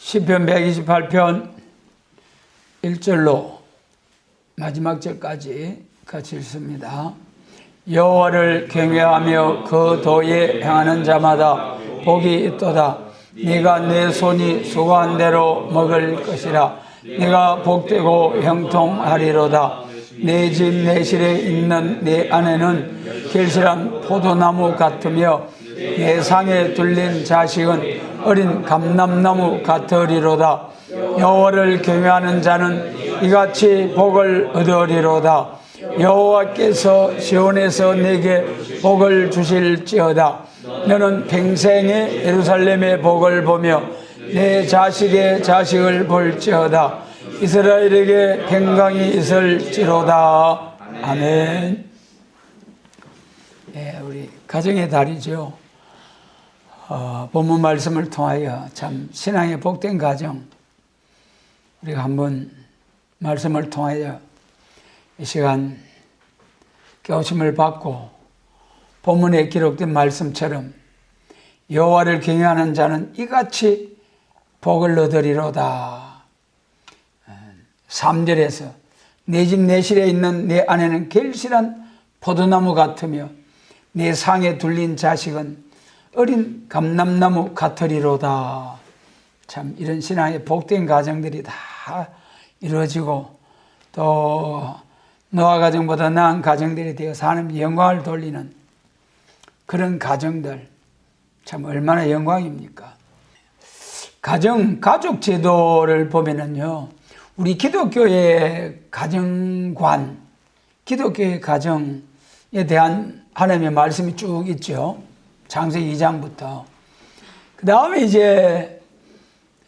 시편 128편 1절로 마지막 절까지 같이 읽습니다. 여호와를 경외하며 그 도에 행하는 자마다 복이 있도다. 네가 내 손이 수고한 대로 먹을 것이라. 네가 복되고 형통하리로다. 내 집 내실에 있는 내 아내는 결실한 포도나무 같으며 내 상에 둘린 자식은 어린 감람나무 같으리로다. 여호와를 경외하는 자는 이같이 복을 얻으리로다. 여호와께서 시온에서 내게 복을 주실지어다. 너는 평생에 예루살렘의 복을 보며 내 자식의 자식을 볼지어다. 이스라엘에게 평강이 있을지로다. 아멘. 네, 우리 가정의 달이죠. 본문 말씀을 통하여 참 신앙의 복된 가정, 우리가 한번 말씀을 통하여 이 시간 깨우침을 받고 본문에 기록된 말씀처럼 여호와를 경외하는 자는 이같이 복을 얻으리로다. 3절에서 내 집 내실에 있는 내 아내는 결실한 포도나무 같으며 내 상에 둘린 자식은 어린 감람나무 같으리로다. 참 이런 신앙의 복된 가정들이 다 이루어지고 또 노아 가정보다 나은 가정들이 되어서 하나님 영광을 돌리는 그런 가정들, 참 얼마나 영광입니까? 가족 제도를 보면은요, 우리 기독교의 가정관, 기독교의 가정에 대한 하나님의 말씀이 쭉 있죠. 창세기 2장부터. 그 다음에 이제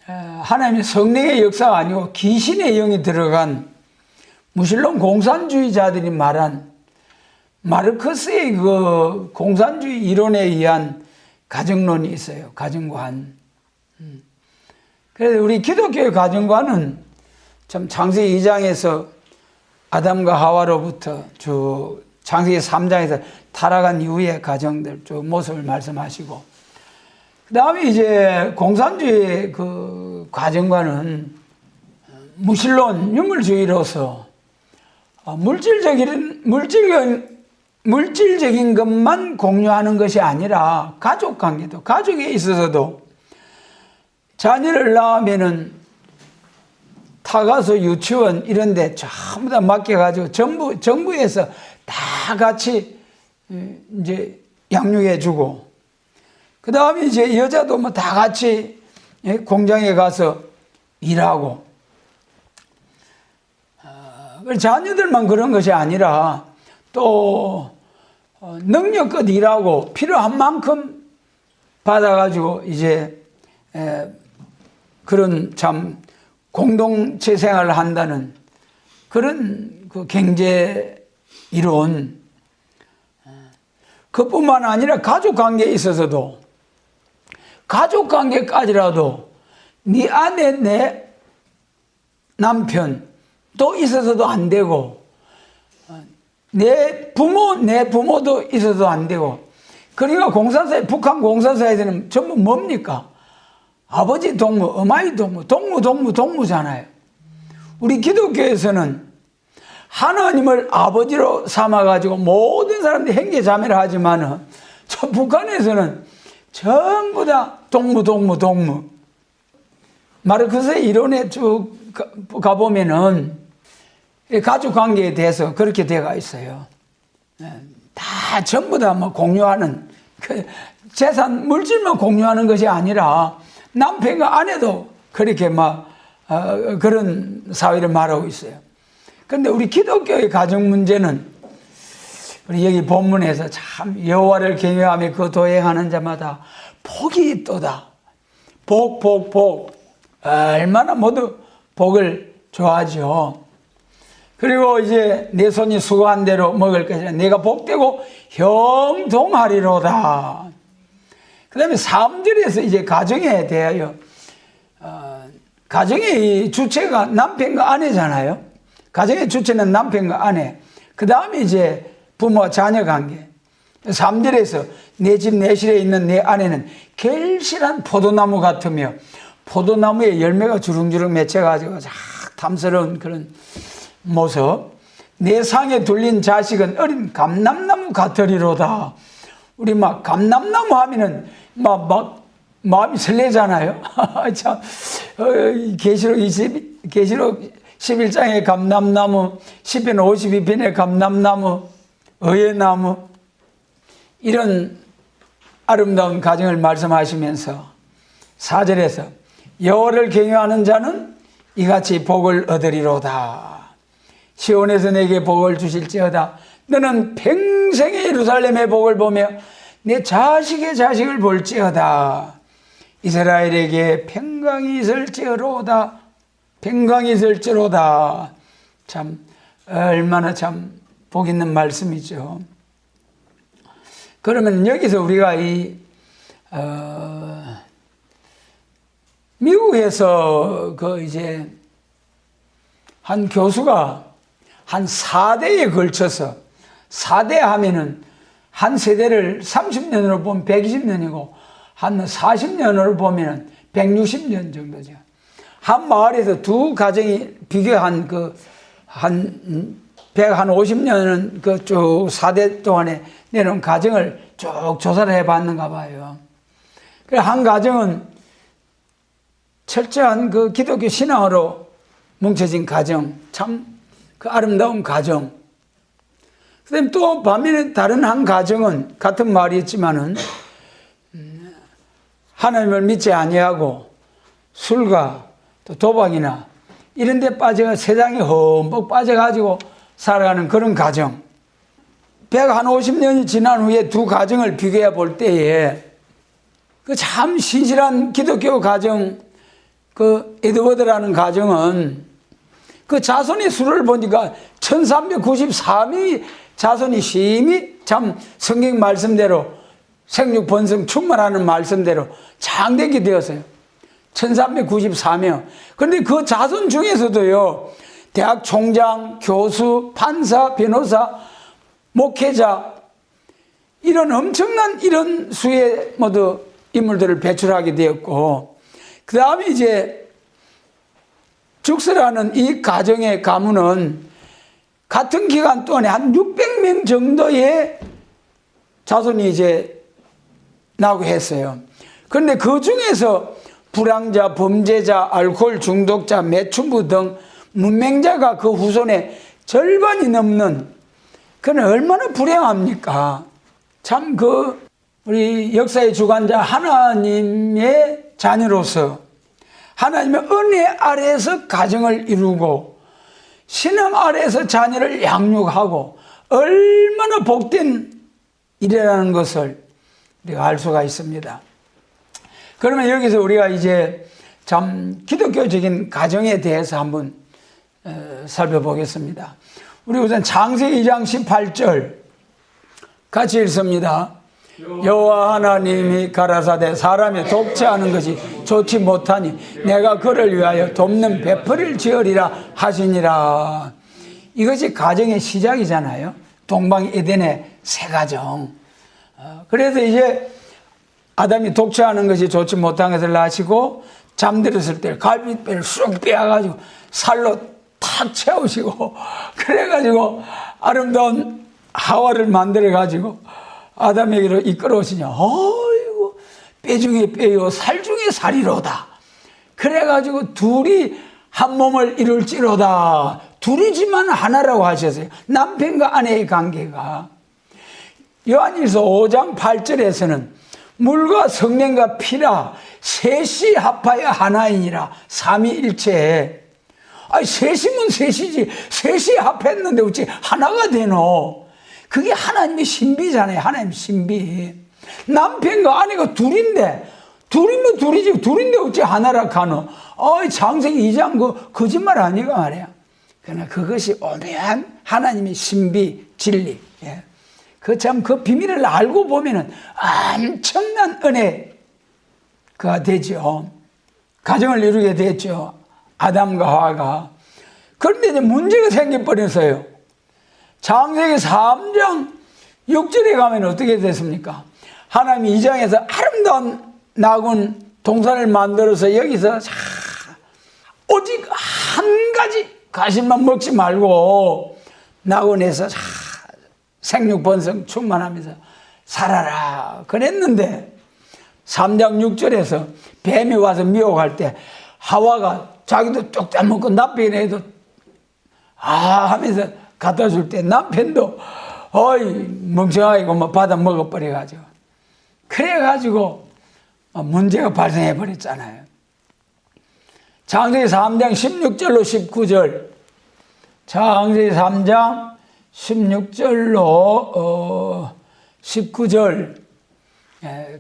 하나님의 성령의 역사가 아니고 귀신의 영이 들어간 무신론 공산주의자들이 말한 마르크스의 그 공산주의 이론에 의한 가정론이 있어요. 가정관. 그래서 우리 기독교의 가정관은 참 창세기 2장에서 아담과 하와로부터 쭉 창세기 3장에서 타락한 이후의 가정들 쭉 모습을 말씀하시고, 그 다음에 이제 공산주의 그 가정관은 무신론 유물주의로서 물질적인 것만 공유하는 것이 아니라 가족 관계도, 가족에 있어서도 자녀를 낳으면은 타가서 유치원 이런 데 전부 다 맡겨가지고 정부에서 다 같이 이제 양육해주고, 그 다음에 이제 여자도 뭐 다 같이 공장에 가서 일하고, 자녀들만 그런 것이 아니라 또 능력껏 일하고 필요한 만큼 받아가지고 이제 그런 참 공동체 생활을 한다는 그런 그 경제 이론, 그뿐만 아니라 가족관계에 있어서도, 가족관계까지라도 네 아내 내 남편 또 있어서도 안 되고, 내 부모도 있어서도 안 되고, 그러니까 공산사회, 북한 공산사회들은 전부 뭡니까? 아버지 동무, 어머니 동무잖아요. 우리 기독교에서는 하나님을 아버지로 삼아가지고 모든 사람들이 형제자매를 하지만은, 저 북한에서는 전부 다 동무. 마르크스의 이론에 쭉 가보면은 가족 관계에 대해서 그렇게 되어 있어요. 다 전부 다 뭐 공유하는, 그 재산, 물질만 공유하는 것이 아니라 남편과 아내도 그렇게 그런 사회를 말하고 있어요. 그런데 우리 기독교의 가정 문제는, 우리 여기 본문에서 참 여호와를 경외하며 그 도에 행하는 자마다 복이 있도다. 복. 얼마나 모두 복을 좋아하죠. 그리고 이제 내 손이 수고한 대로 먹을 것이라. 내가 복되고 형통하리로다. 그 다음에 3절에서 이제 가정에 대하여, 가정의 주체가 남편과 아내잖아요. 가정의 주체는 남편과 아내. 그 다음에 이제 부모와 자녀 관계. 3절에서 내 집 내실에 있는 내 아내는 결실한 포도나무 같으며 포도나무에 열매가 주렁주렁 맺혀가지고 탐스러운 그런 모습. 내 상에 둘린 자식은 어린 감람나무 같으리로다. 우리 막 감람나무 하면은 막 마음이 설레잖아요. 참, 계시록 11장의 감람나무, 시편 52편의 감람나무, 의외나무, 이런 아름다운 가정을 말씀하시면서 4절에서 여호와를 경외하는 자는 이같이 복을 얻으리로다. 시온에서 내게 복을 주실지어다. 너는 평생의 예루살렘의 복을 보며 내 자식의 자식을 볼지어다. 이스라엘에게 평강이 있을지어로다. 평강이 있을지로다. 참 얼마나 참 복 있는 말씀이죠. 그러면 여기서 우리가 미국에서 이제 한 교수가 한 4대에 걸쳐서, 4대 하면은 한 세대를 30년으로 보면 120년이고 한 40년으로 보면 160년 정도죠. 한 마을에서 두 가정이 비교한 한 150년은 쭉 4대 동안에 내놓은 가정을 쭉 조사를 해봤는가 봐요. 그래서 한 가정은 철저한 기독교 신앙으로 뭉쳐진 가정, 참 아름다운 가정. 그 다음에 또 반면에 다른 한 가정은 같은 말이었지만은 하나님을 믿지 아니하고 술과 또 도박이나 이런 데 빠져가 세상에 흠뻑 빠져가지고 살아가는 그런 가정. 150년이 지난 후에 두 가정을 비교해 볼 때에 참 신실한 기독교 가정, 에드워드라는 가정은 자손의 수를 보니까 1394명이 자손이 심히 참 성경 말씀대로 생육 번성 충만하는 말씀대로 장대게 되었어요. 1394명. 그런데 그 자손 중에서도요, 대학 총장, 교수, 판사, 변호사, 목회자, 이런 엄청난 이런 수의 모두 인물들을 배출하게 되었고, 그 다음에 이제 죽스라는 이 가정의 가문은 같은 기간 동안에 한 600명 정도의 자손이 이제 나오고 했어요. 그런데 그 중에서 불황자, 범죄자, 알코올 중독자, 매춘부 등 문맹자가 그 후손의 절반이 넘는, 그는 얼마나 불행합니까? 참 우리 역사의 주관자 하나님의 자녀로서 하나님의 은혜 아래에서 가정을 이루고 신앙 아래에서 자녀를 양육하고 얼마나 복된 일이라는 것을 우리가 알 수가 있습니다. 그러면 여기서 우리가 이제 참 기독교적인 가정에 대해서 한번 살펴보겠습니다. 우리 우선 창세기 2장 18절 같이 읽습니다. 여호와 하나님이 가라사대 사람이 독재하는 것이 좋지 못하니 내가 그를 위하여 돕는 베풀이를 지으리라 하시니라. 이것이 가정의 시작이잖아요. 동방 에덴의 새 가정. 그래서 이제 아담이 독재하는 것이 좋지 못한 것을 아시고 잠들었을 때 갈비뼈를 쑥 빼가지고 살로 탁 채우시고 그래가지고 아름다운 하와를 만들어가지고 아담에게로 이끌어오시냐. 어이구, 뼈 중에 뼈요 살 중에 살이로다. 그래가지고 둘이 한 몸을 이룰지로다. 둘이지만 하나라고 하셨어요. 남편과 아내의 관계가. 요한일서 5장 8절에서는 물과 성령과 피라 셋이 합하여 하나이니라. 삼위일체. 아니 셋이면 셋이지. 셋이 합했는데 어찌 하나가 되노. 그게 하나님의 신비잖아요. 하나님의 신비. 남편과 아내가 둘인데, 둘이면 둘이지, 둘인데 어찌 하나라 가노? 창세기 2장 거짓말 아니가 말이야. 그러나 그것이 오묘한 하나님의 신비, 진리. 예. 그 비밀을 알고 보면은 엄청난 은혜가 되죠. 가정을 이루게 됐죠. 아담과 하와가. 그런데 이제 문제가 생겨버렸어요. 창세기 3장 6절에 가면 어떻게 됐습니까? 하나님이 2장에서 아름다운 낙원 동산을 만들어서 여기서 오직 한 가지 과실만 먹지 말고 낙원에서 생육 번성 충만하면서 살아라 그랬는데 3장 6절에서 뱀이 와서 미혹할 때 하와가 자기도 쪽 짜먹고 남편에도 하면서 갖다 줄 때 남편도 어이 멍청하게 뭐 받아 먹어버려가지고 그래가지고 문제가 발생해 버렸잖아요. 창세기 3장 16절로 19절 창세기 3장 16절로 19절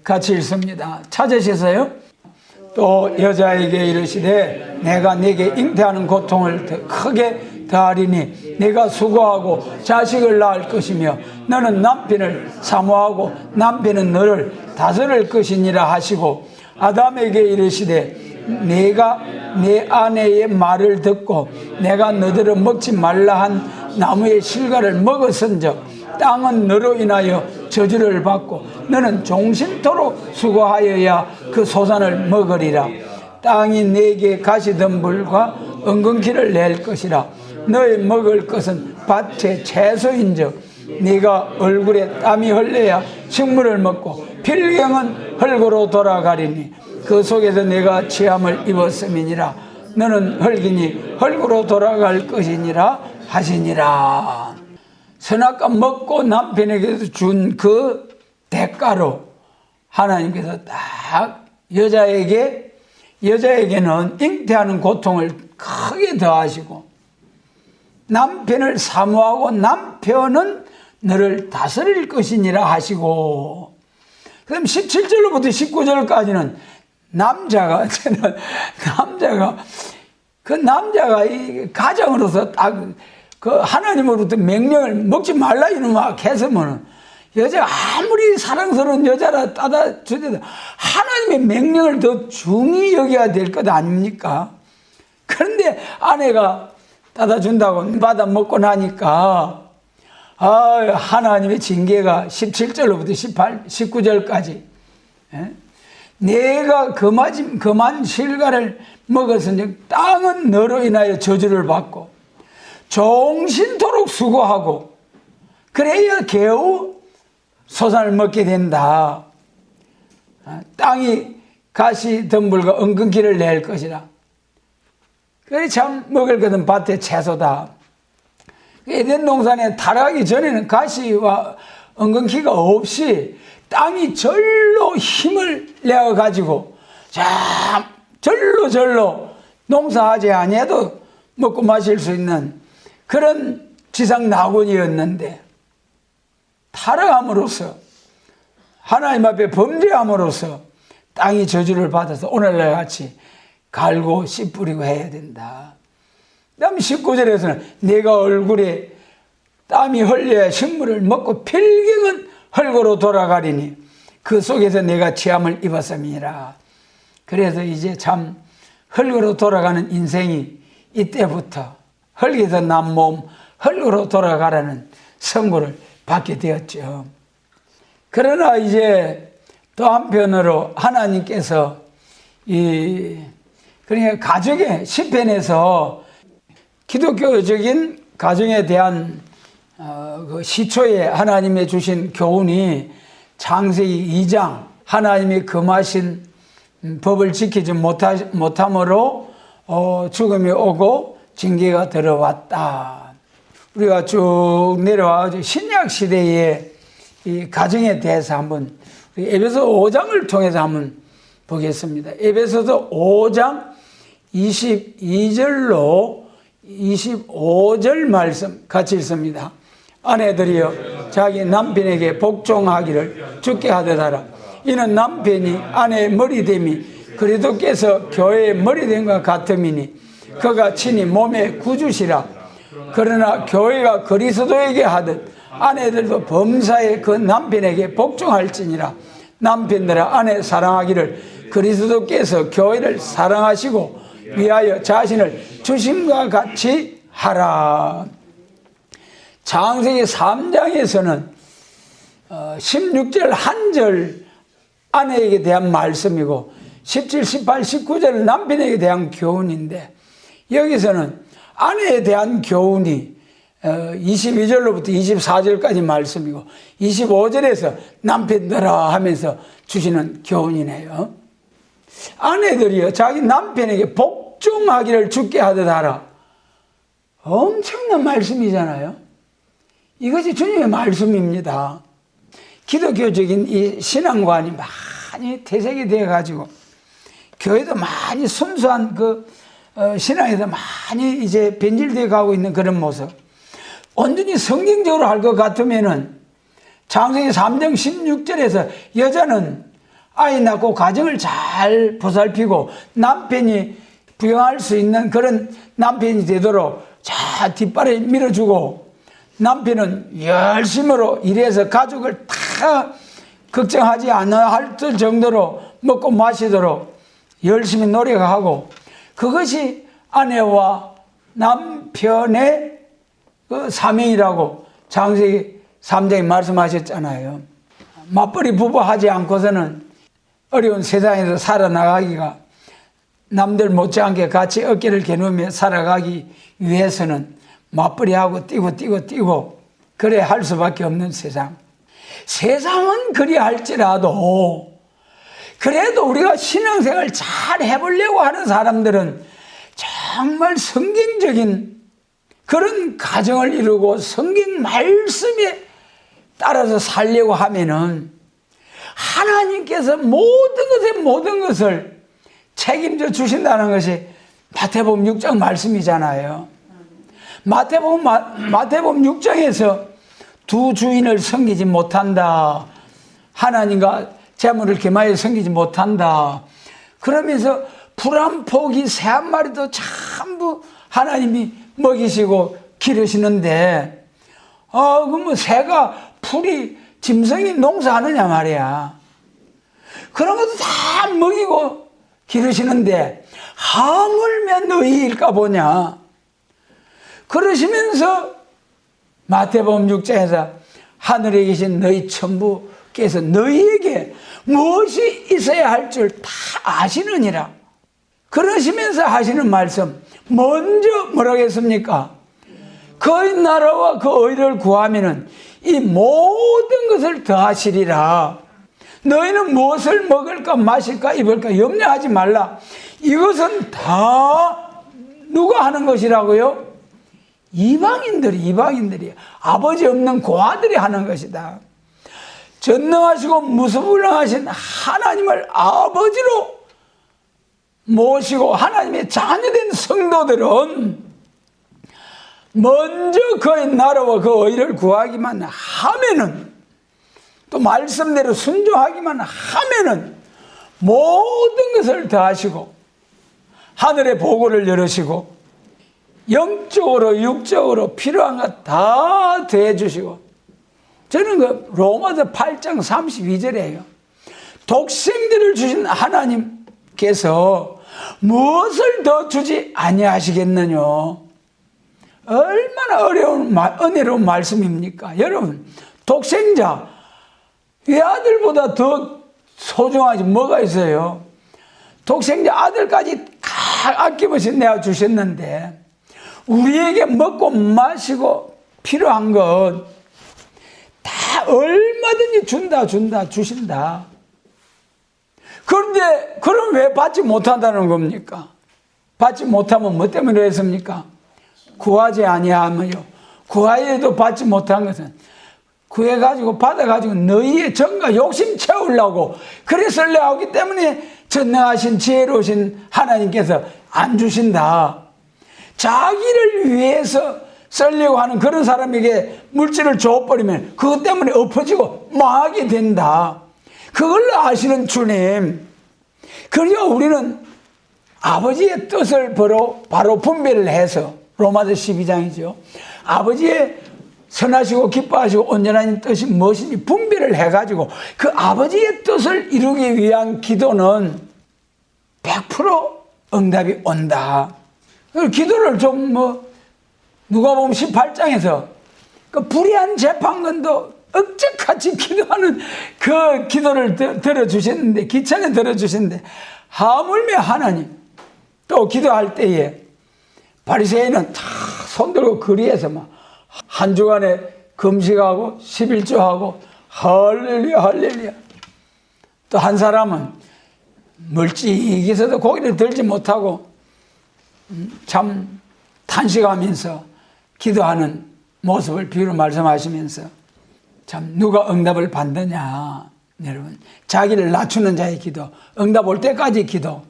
같이 읽습니다. 찾으셨어요? 또 여자에게 이르시되 내가 네게 잉태하는 고통을 더 크게 더하리니 네가 수고하고 자식을 낳을 것이며 너는 남편을 사모하고 남편은 너를 다스릴 것이니라 하시고 아담에게 이르시되 네가 네 아내의 말을 듣고 내가 너들을 먹지 말라 한 나무의 실과를 먹었은즉 땅은 너로 인하여 저주를 받고 너는 종신토록 수고하여야 그 소산을 먹으리라. 땅이 네게 가시덤불과 은근키를 낼 것이라. 너의 먹을 것은 밭의 채소인즉 네가 얼굴에 땀이 흘려야 식물을 먹고 필경은 흙으로 돌아가리니 그 속에서 내가 취함을 입었음이니라. 너는 흙이니 흙으로 돌아갈 것이니라 하시니라. 선악과 먹고 남편에게서 준 그 대가로 하나님께서 딱 여자에게는 잉태하는 고통을 크게 더하시고 남편을 사모하고 남편은 너를 다스릴 것이니라 하시고 그럼 17절로부터 19절까지는 남자가 이 가정으로서 딱 그 하나님으로부터 명령을 먹지 말라 이놈아 했으면 여자가 아무리 사랑스러운 여자라 따다 주더라도 하나님의 명령을 더 중히 여겨야 될 것 아닙니까? 그런데 아내가 따다 준다고 받아 먹고 나니까 하나님의 징계가 17절로부터 19절까지 내가 그만 실과를 먹었으니 땅은 너로 인하여 저주를 받고 종신토록 수고하고 그래야 겨우 소산을 먹게 된다. 땅이 가시덤불과 은근키를 낼 것이라. 그래 참 먹을 것은 밭의 채소다. 에덴 동산에 타락하기 전에는 가시와 은근키가 없이 땅이 절로 힘을 내어 가지고 절로 농사하지 아니해도 먹고 마실 수 있는 그런 지상 낙원이었는데 타락함으로써 하나님 앞에 범죄함으로써 땅이 저주를 받아서 오늘날 같이 갈고 씨 뿌리고 해야 된다. 그다음 19절에서는 내가 얼굴에 땀이 흘려야 식물을 먹고 필경은 흙으로 돌아가리니 그 속에서 내가 취함을 입었음이니라. 그래서 이제 참 흙으로 돌아가는 인생이 이때부터 흙에서 난 몸 흙으로 돌아가라는 선고를 받게 되었죠. 그러나 이제 또 한편으로 하나님께서 그러니까 가정의 시편에서 기독교적인 가정에 대한 그 시초에 하나님의 주신 교훈이 창세기 2장 하나님이 금하신 법을 지키지 못함으로 죽음이 오고 징계가 들어왔다. 우리가 쭉 내려와 신약 시대의 이 가정에 대해서 한번 에베소 5장을 통해서 한번 보겠습니다. 에베소서 5장 22절로 25절 말씀 같이 읽습니다. 아내들이여 자기 남편에게 복종하기를 주께 하듯하라. 이는 남편이 아내의 머리됨이 그리스도께서 교회의 머리됨과 같음이니 그가 친히 몸의 구주시라. 그러나 교회가 그리스도에게 하듯 아내들도 범사에 그 남편에게 복종할지니라. 남편들아 아내 사랑하기를 그리스도께서 교회를 사랑하시고 위하여 자신을 주심과 같이 하라. 창세기 3장에서는 16절 한 절 아내에게 대한 말씀이고 17, 18, 19절은 남편에게 대한 교훈인데 여기서는 아내에 대한 교훈이 22절로부터 24절까지 말씀이고 25절에서 남편들아 하면서 주시는 교훈이네요. 아내들이요 자기 남편에게 복종하기를 주께 하듯 하라. 엄청난 말씀이잖아요. 이것이 주님의 말씀입니다. 기독교적인 이 신앙관이 많이 퇴색이 되어가지고 교회도 많이 순수한 신앙에서 많이 이제 변질되어 가고 있는 그런 모습. 온전히 성경적으로 할 것 같으면은 창세기 3장 16절에서 여자는 아이 낳고 가정을 잘 보살피고 남편이 부양할 수 있는 그런 남편이 되도록 잘 뒷발에 밀어주고 남편은 열심으로 일해서 가족을 다 걱정하지 않아 할 정도로 먹고 마시도록 열심히 노력하고 그것이 아내와 남편의 그 사명이라고 창세기 3장에 말씀하셨잖아요. 맞벌이 부부 하지 않고서는 어려운 세상에서 살아나가기가 남들 못지않게 같이 어깨를 겨누며 살아가기 위해서는 맞벌이하고 뛰고 그래 할 수밖에 없는 세상. 세상은 그리 할지라도 그래도 우리가 신앙생활 잘 해보려고 하는 사람들은 정말 성경적인 그런 가정을 이루고 성경 말씀에 따라서 살려고 하면은 하나님께서 모든 것을 책임져 주신다는 것이 마태복음 6장 말씀이잖아요. 마태복음 6장에서 두 주인을 섬기지 못한다. 하나님과 재물을 겸하여 섬기지 못한다. 그러면서 풀 한 포기 새 한 마리도 전부 하나님이 먹이시고 기르시는데 그러면 새가 풀이 짐승이 농사하느냐 말이야. 그런 것도 다 먹이고 기르시는데 하물며 너희일까 보냐. 그러시면서 마태복음 6장에서 하늘에 계신 너희 천부께서 너희에게 무엇이 있어야 할 줄 다 아시느니라. 그러시면서 하시는 말씀 먼저 뭐라고 했습니까? 그의 나라와 그 의를 구하면은 이 모든 것을 더하시리라. 너희는 무엇을 먹을까 마실까 입을까 염려하지 말라. 이것은 다 누가 하는 것이라고요? 이방인들이 아버지 없는 고아들이 하는 것이다. 전능하시고 무소불능하신 하나님을 아버지로 모시고 하나님의 자녀된 성도들은 먼저 그의 나라와 그 의를 구하기만 하면은 또 말씀대로 순종하기만 하면은 모든 것을 더하시고 하늘의 보고를 열으시고 영적으로 육적으로 필요한 것 다 더해 주시고 저는 그 로마서 8장 32절이에요. 독생자를 주신 하나님께서 무엇을 더 주지 아니하시겠느냐. 얼마나 은혜로운 말씀입니까? 여러분, 독생자 외아들보다 더 소중하지 뭐가 있어요? 독생자 아들까지 다 아낌없이 내어 주셨는데 우리에게 먹고 마시고 필요한 것 다 얼마든지 주신다. 그런데 그럼 왜 받지 못한다는 겁니까? 받지 못하면 뭐 때문에 그랬습니까? 구하지 아니하며요. 구하여도 받지 못한 것은 구해가지고 받아가지고 너희의 정과 욕심 채우려고 그래서 하기 때문에 전능하신 지혜로우신 하나님께서 안 주신다. 자기를 위해서 쓰려고 하는 그런 사람에게 물질을 줘버리면 그것 때문에 엎어지고 망하게 된다. 그걸 아시는 주님. 그리고 우리는 아버지의 뜻을 바로 분별을 해서 로마서 12장이죠. 아버지의 선하시고 기뻐하시고 온전한 뜻이 무엇인지 분별을 해가지고 그 아버지의 뜻을 이루기 위한 기도는 100% 응답이 온다. 기도를 좀 누가복음 18장에서 그 불의한 재판관도 억적같이 기도하는 그 기도를 들어주셨는데 기천에 들어주셨는데 하물며 하나님. 또 기도할 때에 바리새인은 다 손들고 거리에서 막 한 주간에 금식하고 11조하고 할렐루야 할렐루야. 또 한 사람은 멀찍이서도 고개를 들지 못하고 참 탄식하면서 기도하는 모습을 비유로 말씀하시면서 참 누가 응답을 받느냐. 여러분, 자기를 낮추는 자의 기도, 응답 올 때까지 기도.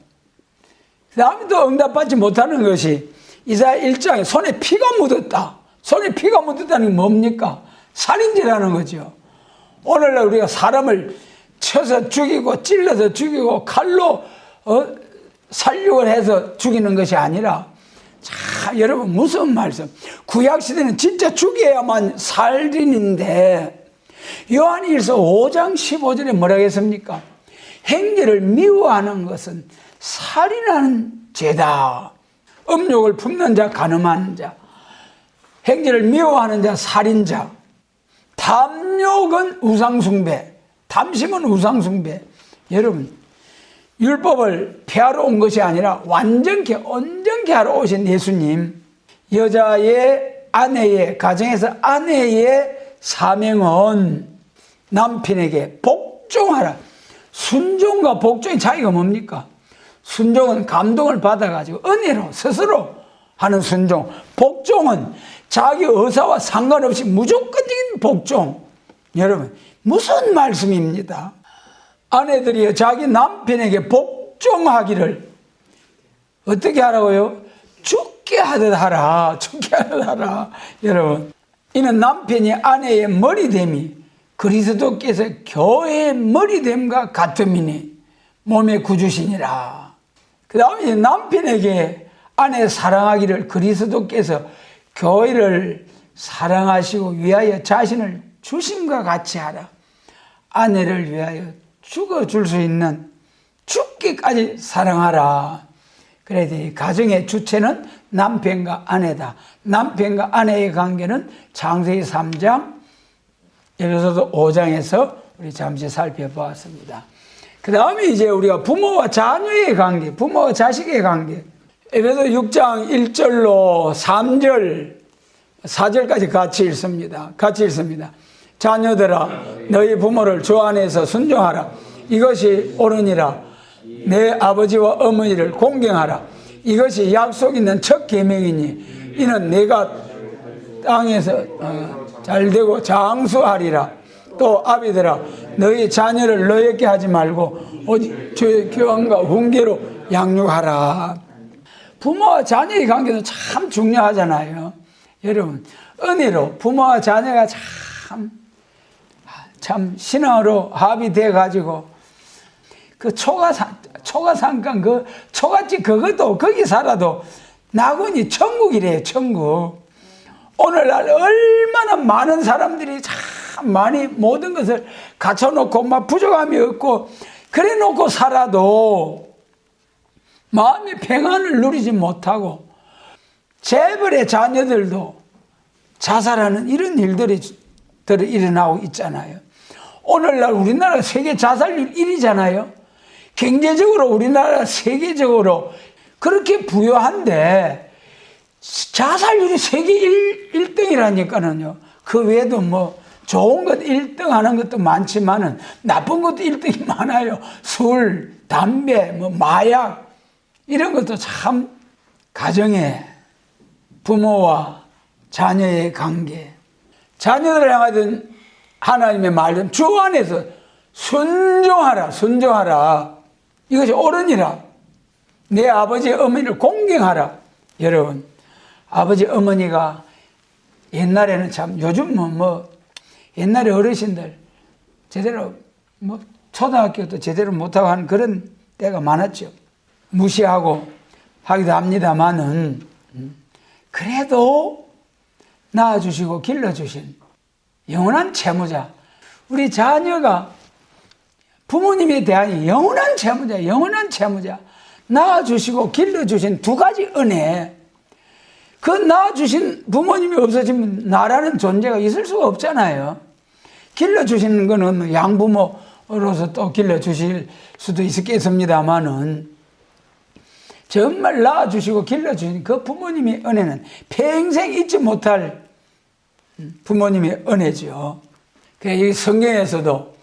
그 다음에 또 응답받지 못하는 것이 이사야 1장에 손에 피가 묻었다. 손에 피가 묻었다는 게 뭡니까? 살인죄라는 거죠. 오늘날 우리가 사람을 쳐서 죽이고 찔러서 죽이고 칼로 살육을 해서 죽이는 것이 아니라, 자, 여러분 무슨 말씀. 구약시대는 진짜 죽여야만 살인인데 요한일서 5장 15절에 뭐라고 했습니까? 행위를 미워하는 것은 살인하는 죄다. 음욕을 품는 자, 간음하는 자, 행위를 미워하는 자, 살인자. 탐욕은 우상숭배, 탐심은 우상숭배. 여러분, 율법을 폐하러 온 것이 아니라 완전케 온전케 하러 오신 예수님. 여자의 아내의, 가정에서 아내의 사명은 남편에게 복종하라. 순종과 복종의 차이가 뭡니까? 순종은 감동을 받아가지고 은혜로 스스로 하는 순종. 복종은 자기 의사와 상관없이 무조건적인 복종. 여러분, 무슨 말씀입니다. 아내들이 자기 남편에게 복종하기를 어떻게 하라고요? 죽게 하듯 하라. 죽게 하듯 하라. 여러분, 이는 남편이 아내의 머리됨이 그리스도께서 교회의 머리됨과 같음이니 몸의 구주시니라. 그 다음에 남편에게 아내 사랑하기를 그리스도께서 교회를 사랑하시고 위하여 자신을 주심과 같이 하라. 아내를 위하여 죽어줄 수 있는 죽기까지 사랑하라. 그래야 돼. 가정의 주체는 남편과 아내다. 남편과 아내의 관계는 창세기 3장, 에베소서 5장에서 우리 잠시 살펴보았습니다. 그 다음에 이제 우리가 부모와 자녀의 관계, 부모와 자식의 관계. 에베소 6장 1절로 3절, 4절까지 같이 읽습니다. 같이 읽습니다. 자녀들아, 너희 부모를 주 안에서 순종하라. 이것이 옳으니라. 내 아버지와 어머니를 공경하라. 이것이 약속 있는 첫 계명이니 이는 내가 땅에서 잘되고 장수하리라. 또 아비들아, 너희 자녀를 노엽게 하지 말고 오직 주의 교훈과 훈계로 양육하라. 부모와 자녀의 관계는 참 중요하잖아요. 여러분, 은혜로 부모와 자녀가 참 신앙으로 합의돼 가지고 그 초가상간 그 초가집 그것도 거기 살아도 낙원이 천국이래요. 천국. 오늘날 얼마나 많은 사람들이 참 많이 모든 것을 갖춰놓고 막 부족함이 없고 그래 놓고 살아도 마음의 평안을 누리지 못하고 재벌의 자녀들도 자살하는 이런 일들이 일어나고 있잖아요. 오늘날 우리나라 세계 자살률 1위잖아요. 경제적으로 우리나라 세계적으로 그렇게 부유한데 자살률이 세계 1등이라니까요. 그 외에도 뭐 좋은 것 1등 하는 것도 많지만은 나쁜 것도 1등이 많아요. 술, 담배, 뭐 마약 이런 것도 참 가정에 부모와 자녀의 관계, 자녀들을 향하던 하나님의 말씀 주 안에서 순종하라. 순종하라. 이것이 옳으니라. 내 아버지 어머니를 공경하라. 여러분, 아버지 어머니가 옛날에는 참 요즘은 뭐 옛날에 어르신들 제대로 뭐 초등학교도 제대로 못하고 하는 그런 때가 많았죠. 무시하고 하기도 합니다만은 그래도 낳아주시고 길러주신 영원한 채무자, 우리 자녀가 부모님에 대한 영원한 채무자, 영원한 채무자, 낳아주시고 길러주신 두 가지 은혜. 그 낳아주신 부모님이 없어지면 나라는 존재가 있을 수가 없잖아요. 길러주시는 거는 양부모, 부모로서 또 길러주실 수도 있겠습니다만은 정말 낳아주시고 길러주신 그 부모님의 은혜는 평생 잊지 못할 부모님의 은혜죠. 이 성경에서도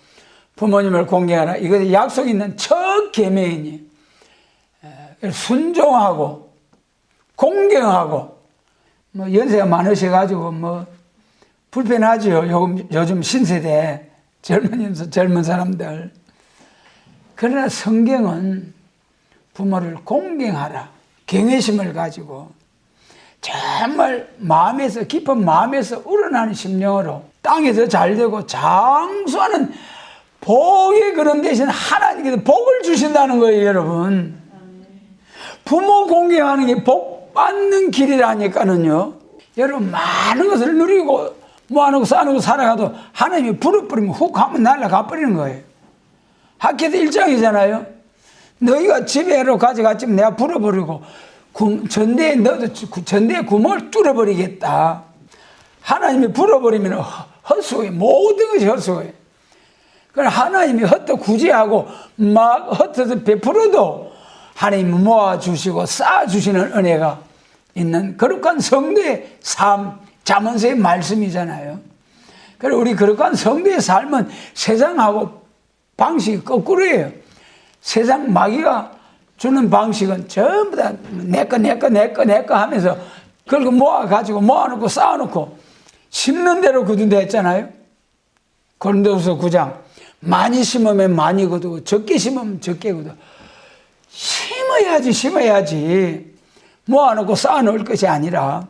부모님을 공경하라. 이것이 약속 있는 첫 계명이니 순종하고 공경하고 연세가 많으셔가지고 불편하지요. 요즘 신세대 젊은 사람들. 그러나 성경은 부모를 공경하라. 경외심을 가지고 정말 마음에서 깊은 마음에서 우러나는 심령으로 땅에서 잘되고 장수하는 복의 그런 대신 하나님께서 복을 주신다는 거예요, 여러분. 부모 공경하는 게 복 받는 길이라니까는요. 여러분 많은 것을 누리고 모아놓고 쌓아놓고 살아가도 하나님이 불어버리면 훅 하면 날아가 버리는 거예요. 학교도 일장이잖아요. 너희가 집에로 가져갔지만 내가 불어버리고 전대에 너도 전대의 구멍을 뚫어버리겠다. 하나님이 불어버리면 헛수고해. 모든 것이 헛수고해. 그럼 하나님이 헛도 구제하고 막 헛도 베풀어도 하나님이 모아주시고 쌓아주시는 은혜가 있는 거룩한 성도의 삶, 잠언서의 말씀이잖아요. 그리고 우리 거룩한 성도의 삶은 세상하고 방식이 거꾸로예요. 세상 마귀가 주는 방식은 전부 다 내거 하면서 그걸 모아가지고 모아놓고 쌓아놓고 심는 대로 거둔다 했잖아요. 고린도후서 9장 많이 심으면 많이 거두고 적게 심으면 적게 거두고 심어야지 모아놓고 쌓아놓을 것이 아니라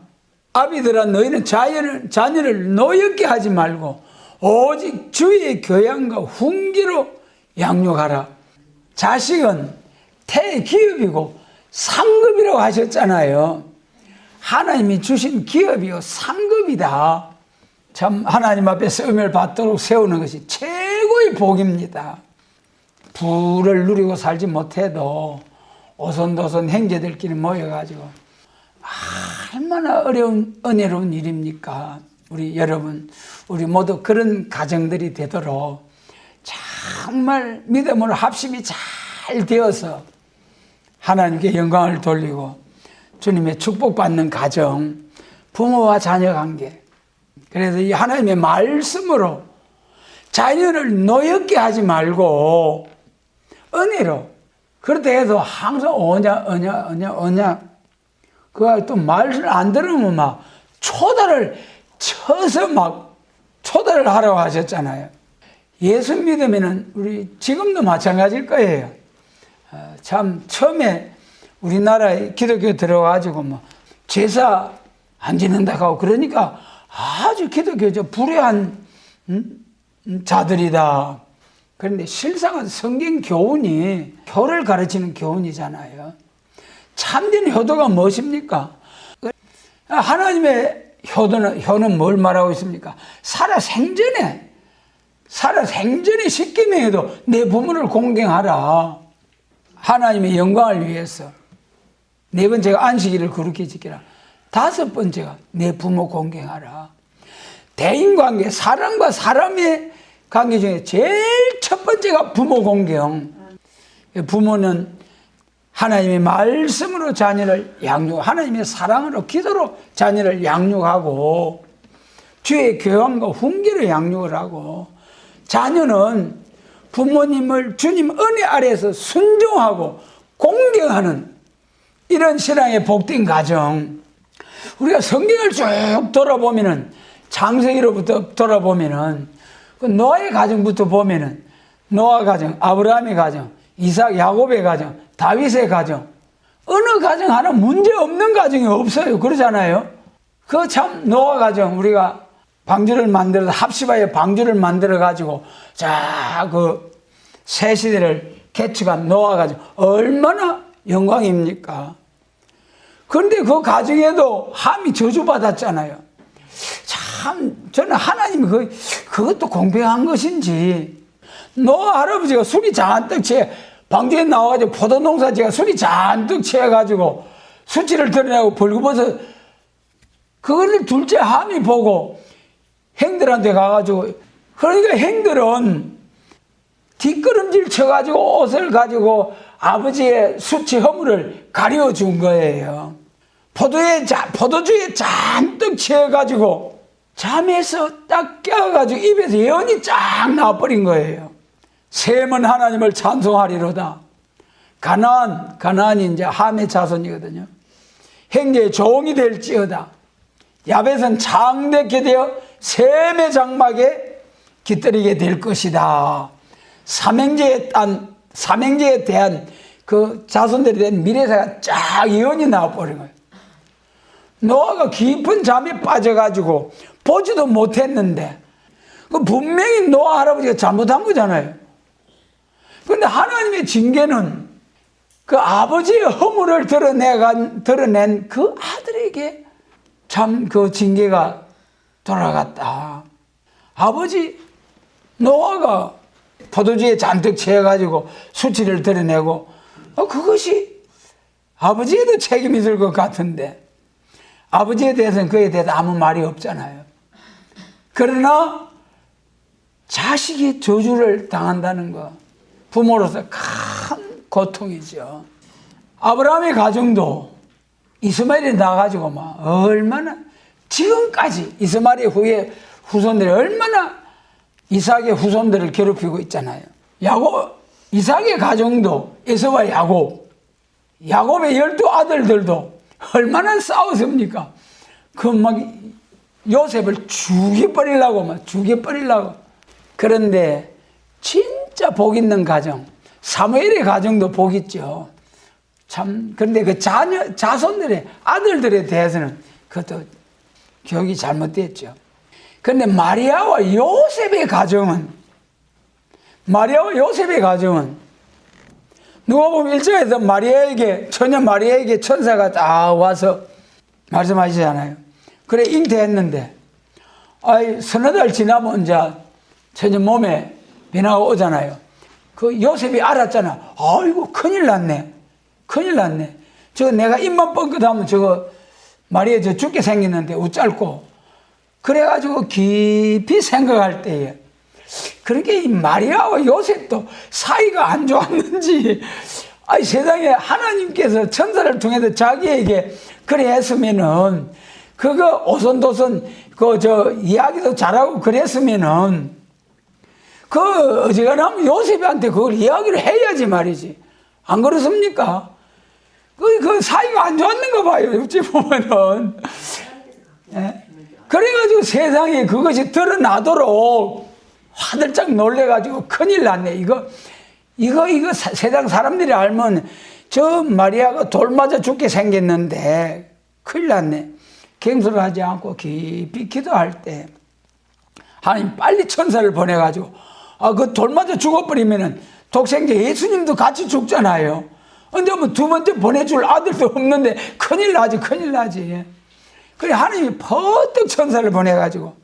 아비들아 너희는 자녀를 노엽게 하지 말고 오직 주의 교양과 훈계로 양육하라. 자식은 태기업이고 상급이라고 하셨잖아요. 하나님이 주신 기업이요 상급이다. 참 하나님 앞에 세움을 받도록 세우는 것이 최고의 복입니다. 부를 누리고 살지 못해도 오손도손 형제들끼리 모여가지고 얼마나 어려운 은혜로운 일입니까? 우리 여러분, 우리 모두 그런 가정들이 되도록 정말 믿음으로 합심이 잘 되어서 하나님께 영광을 돌리고 주님의 축복받는 가정, 부모와 자녀 관계. 그래서 이 하나님의 말씀으로 자녀를 노엽게 하지 말고 은혜로. 그렇다 해도 항상 오냐. 그거 또 말을 안 들으면 막 초달을 쳐서 막 초달을 하라고 하셨잖아요. 예수 믿으면은 우리 지금도 마찬가지일 거예요. 참 처음에 우리나라에 기독교 들어가지고 뭐 제사 안 지낸다고 하고 그러니까 아주 기독교 불의한 자들이다. 그런데 실상은 성경 교훈이 효를 가르치는 교훈이잖아요. 참된 효도가 무엇입니까? 하나님의 효는 뭘 말하고 있습니까? 살아생전에 십계명에도 내 부모를 공경하라. 하나님의 영광을 위해서. 4번째가 안식일을 거룩히 지키라. 5번째가 내 부모 공경하라. 대인관계, 사람과 사람의 관계 중에 제일 첫 번째가 부모 공경. 부모는 하나님의 말씀으로 자녀를 양육, 하나님의 사랑으로 기도로 자녀를 양육하고 주의 교양과 훈계로 양육을 하고 자녀는 부모님을 주님 은혜 아래에서 순종하고 공경하는 이런 신앙의 복된 가정. 우리가 성경을 쭉 돌아보면은 창세기로부터 돌아보면은 그 노아의 가정부터 보면은 노아 가정, 아브라함의 가정, 이삭, 야곱의 가정, 다윗의 가정, 어느 가정 하나 문제 없는 가정이 없어요. 그러잖아요. 그 참 노아 가정 우리가 방주를 만들어서 합시바에 방주를 만들어 가지고 자 그 새 시대를 개축한 노아 가정 얼마나 영광입니까? 그런데 그 가정에도 함이 저주받았잖아요. 참 저는 하나님이 그것도 공평한 것인지 노아 할아버지가 술이 잔뜩 취해 방주에 나와가지고 포도농사 지가 술이 잔뜩 취해가지고 수치를 드러내고 벌거벗어 그거를 둘째 함이 보고 행들한테 가가지고 그러니까 행들은 뒷걸음질 쳐가지고 옷을 가지고 아버지의 수치 허물을 가려준 거예요. 포도주에 잔뜩 취해가지고 잠에서 딱 깨어가지고 입에서 예언이 쫙 나와버린 거예요. 셈은 하나님을 찬송하리로다. 가나안이 이제 함의 자손이거든요. 행제의 종이 될지어다. 야벳은 장대케 되어 셈의 장막에 깃들이게 될 것이다. 삼형제에 대한 그 자손들에 대한 미래사가 쫙 예언이 나와버린 거예요. 노아가 깊은 잠에 빠져가지고 보지도 못했는데 그 분명히 노아 할아버지가 잘못한 거잖아요. 그런데 하나님의 징계는 그 아버지의 허물을 드러낸 그 아들에게 참 그 징계가 돌아갔다. 아버지 노아가 포도주에 잔뜩 취해가지고 수치를 드러내고 그것이 아버지에도 책임이 있을 것 같은데 아버지에 대해서는 그에 대해서 아무 말이 없잖아요. 그러나 자식이 저주를 당한다는 거 부모로서 큰 고통이죠. 아브라함의 가정도 이스마엘이 나가지고 막 얼마나 지금까지 이스마엘의 후손들이 얼마나 이삭의 후손들을 괴롭히고 있잖아요. 이삭의 가정도 에서와 야곱의 12아들들도 얼마나 싸웠습니까? 그 막 요셉을 죽여버리려고. 그런데 진짜 복 있는 가정, 사무엘의 가정도 복 있죠. 참, 그런데 그 자손들의 아들들에 대해서는 그것도 교육이 잘못됐죠. 그런데 마리아와 요셉의 가정은 누가 보면 1장에서 처녀 마리아에게 천사가 딱 와서 말씀하시잖아요. 그래, 잉태했는데, 서너 달 지나면 이제 처녀 몸에 변화가 오잖아요. 그 요셉이 알았잖아. 아이고, 큰일 났네. 저거 내가 입만 뻥끗하면 저거 마리아 저 죽게 생겼는데 웃잘고. 그래가지고 깊이 생각할 때에 그렇게 이 마리아와 요셉도 사이가 안 좋았는지 세상에 하나님께서 천사를 통해서 자기에게 그래 했으면은 그거 오손도손 이야기도 잘하고 그랬으면은 어지간하면 요셉한테 그걸 이야기를 해야지 말이지. 안 그렇습니까? 그 사이가 안 좋았는가 봐요. 어찌 보면은. 예? 그래가지고 세상에 그것이 드러나도록 화들짝 놀래가지고 큰일 났네. 이거 세상 사람들이 알면 저 마리아가 돌 맞아 죽게 생겼는데 큰일 났네. 갱소를 하지 않고 깊이 기도할 때 하나님 빨리 천사를 보내가지고 그 돌 맞아 죽어버리면은 독생자 예수님도 같이 죽잖아요. 근데 뭐 두 번째 보내줄 아들도 없는데 큰일 나지. 그래 하나님이 퍼뜩 천사를 보내가지고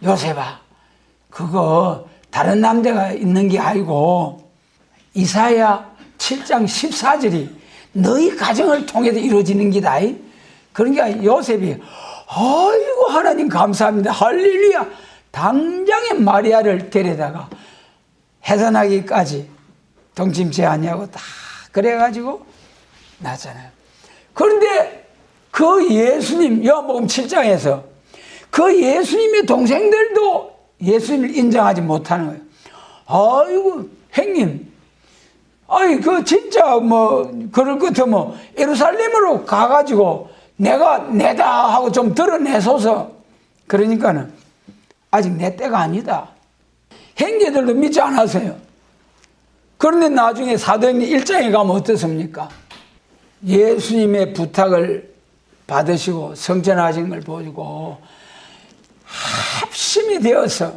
요셉아 그거 다른 남자가 있는 게 아니고 이사야 7장 14절이 너희 가정을 통해서 이루어지는 기다. 그러니까 요셉이 아이고 하나님 감사합니다. 할렐루야. 당장에 마리아를 데려다가 해산하기까지 동침체 아니하고 다 그래가지고 나잖아요. 그런데 그 예수님 요한복음 7장에서 그 예수님의 동생들도 예수님을 인정하지 못하는 거예요. 아이고 형님 그 진짜 그럴 것 같으면 예루살렘으로 가가지고 내다 하고 좀 드러내소서. 그러니까는 아직 내 때가 아니다. 형제들도 믿지 않았어요. 그런데 나중에 사도행전 1장에 가면 어떻습니까? 예수님의 부탁을 받으시고 성전하신 걸 보고 합심이 되어서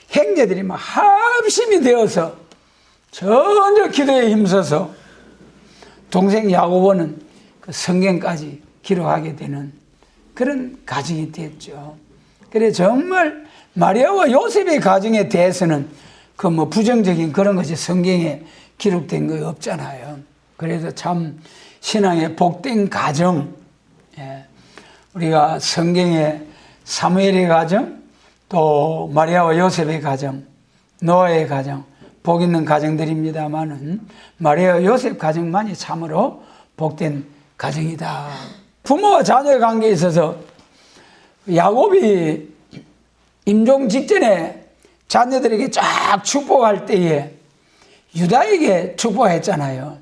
형제들이 막 합심이 되어서 전혀 기도에 힘써서 동생 야고보는 그 성경까지 기록하게 되는 그런 가정이 됐죠. 그래 정말 마리아와 요셉의 가정에 대해서는 그 부정적인 그런 것이 성경에 기록된 거 없잖아요. 그래서 참 신앙의 복된 가정, 우리가 성경의 사무엘의 가정, 또 마리아와 요셉의 가정, 노아의 가정 복 있는 가정들입니다만은 마리아 요셉 가정만이 참으로 복된 가정이다. 부모와 자녀의 관계에 있어서 야곱이 임종 직전에 자녀들에게 쫙 축복할 때에 유다에게 축복했잖아요.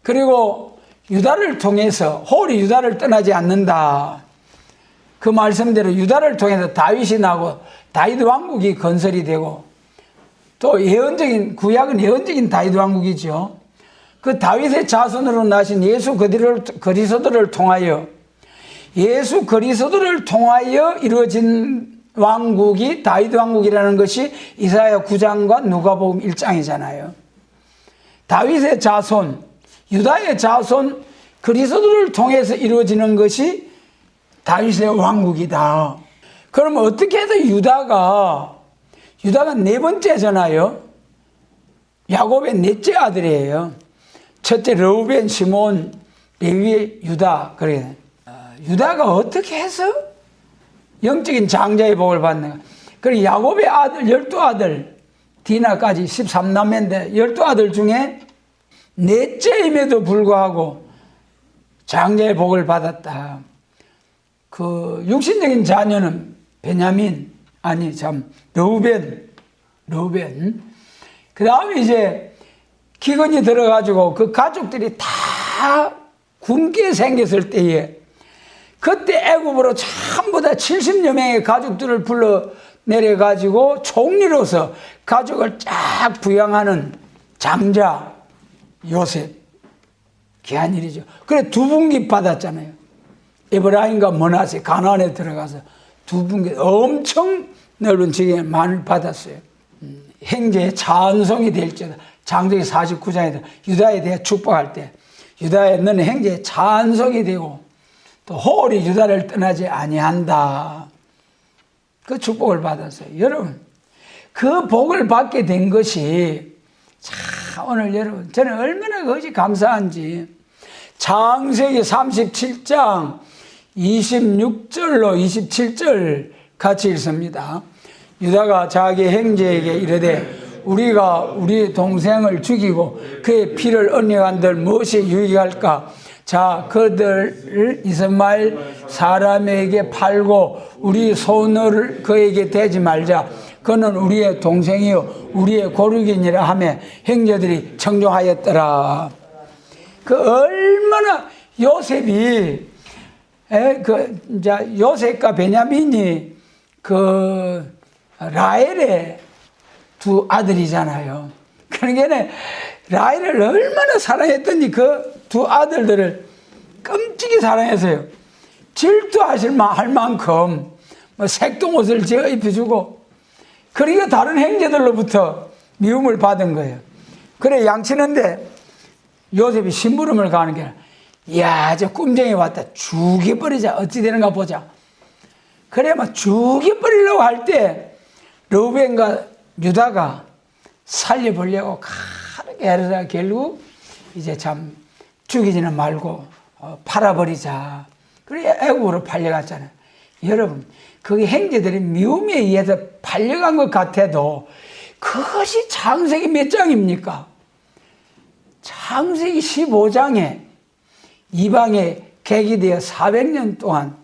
그리고 유다를 통해서 홀이 유다를 떠나지 않는다. 그 말씀대로 유다를 통해서 다윗이 나고 다윗 왕국이 건설이 되고 또 예언적인 구약은 예언적인 다윗 왕국이죠. 그 다윗의 자손으로 나신 예수 그리스도를 통하여 예수 그리스도를 통하여 이루어진 왕국이 다윗 왕국이라는 것이 이사야 9장과 누가복음 1장이잖아요. 다윗의 자손, 유다의 자손 그리스도를 통해서 이루어지는 것이 다윗의 왕국이다. 그러면 어떻게 해서 유다가 네 번째잖아요. 야곱의 넷째 아들이에요. 첫째 르우벤, 시몬, 레위, 유다. 그래. 유다가 어떻게 해서 영적인 장자의 복을 받는가? 그리고 야곱의 아들 12아들 디나까지 13남매인데 12아들 중에 넷째임에도 불구하고 장자의 복을 받았다. 그 육신적인 자녀는 르우벤. 그 다음에 이제 기근이 들어가지고 그 가족들이 다 굶게 생겼을 때에 그때 애굽으로 전부 다 70여 명의 가족들을 불러내려가지고 총리로서 가족을 쫙 부양하는 장자 요셉. 귀한 일이죠. 그래 두 분기 받았잖아요. 에브라임과 머나세 가나안에 들어가서 두 분기 엄청 넓은 지경에 많이 받았어요. 행제의 찬송이 될지어다. 장세기 49장에서 유다에 대해 축복할 때 유다의 너는 행제의 찬송이 되고 또 홀이 유다를 떠나지 아니한다. 그 축복을 받았어요. 여러분 그 복을 받게 된 것이 참 오늘 여러분 저는 얼마나 그것이 감사한지 창세기 37장 26절로 27절 같이 읽습니다. 유다가 자기 형제에게 이르되 우리가 우리 동생을 죽이고 그의 피를 언약한들 무엇이 유익할까? 자, 그들을 이스마엘 사람에게 팔고 우리 손을 그에게 대지 말자. 그는 우리의 동생이요 우리의 고르기니라 하며 형제들이 청종하였더라. 그 얼마나 요셉이 요셉과 베냐민이 그 라헬의 두 아들이잖아요. 그러니까 라헬을 얼마나 사랑했던지 그 두 아들들을 끔찍이 사랑했어요. 질투할 만큼 색동옷을 지어 입혀주고 그러니까 다른 형제들로부터 미움을 받은 거예요. 그래 양치는데 요셉이 심부름을 가는 게 야, 저 꿈쟁이 왔다. 죽여버리자. 어찌 되는가 보자. 그래 막 죽여버리려고 할 때 르우벤과 유다가 살려보려고 가르게 하려다 결국 이제 참 죽이지는 말고 팔아버리자. 그래 애국으로 팔려갔잖아요. 여러분 그게 형제들이 미움에 의해서 팔려간 것 같아도 그것이 창세기 몇 장입니까? 창세기 15장에 이방에 객이 되어 400년 동안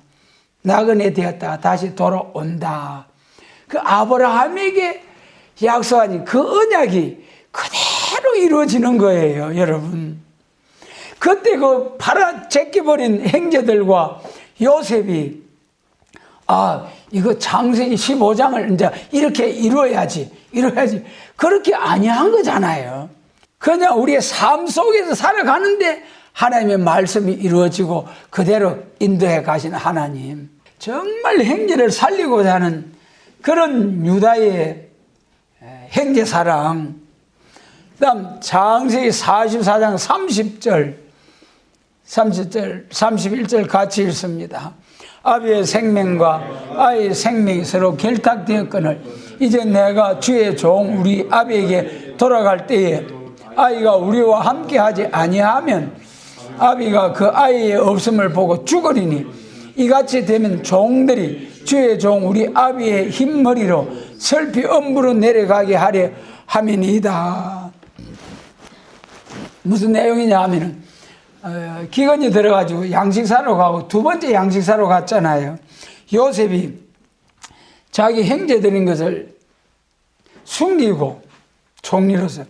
나그네 되었다가 다시 돌아온다. 그 아브라함에게 약속하니 그 언약이 그대로 이루어지는 거예요, 여러분. 그때 그 팔아 제껴버린 형제들과 요셉이 이거 창세기 15장을 이제 이렇게 이루어야지. 그렇게 아니한 거잖아요. 그냥 우리의 삶 속에서 살아가는데 하나님의 말씀이 이루어지고 그대로 인도해 가시는 하나님. 정말 형제를 살리고자 하는 그런 유다의 형제 사랑. 그 다음 창세기 44장 31절 같이 읽습니다. 아비의 생명과 아이의 생명이 서로 결탁되었거늘 이제 내가 주의 종 우리 아비에게 돌아갈 때에 아이가 우리와 함께하지 아니하면 아비가 그 아이의 없음을 보고 죽으리니 이같이 되면 종들이 주의 종 우리 아비의 흰머리로 슬피 엄부로 내려가게 하려 함이니이다. 무슨 내용이냐 하면은 기근이 들어가지고 양식사로 가고 두 번째 양식사로 갔잖아요. 요셉이 자기 형제 드린 것을 숨기고 총리로서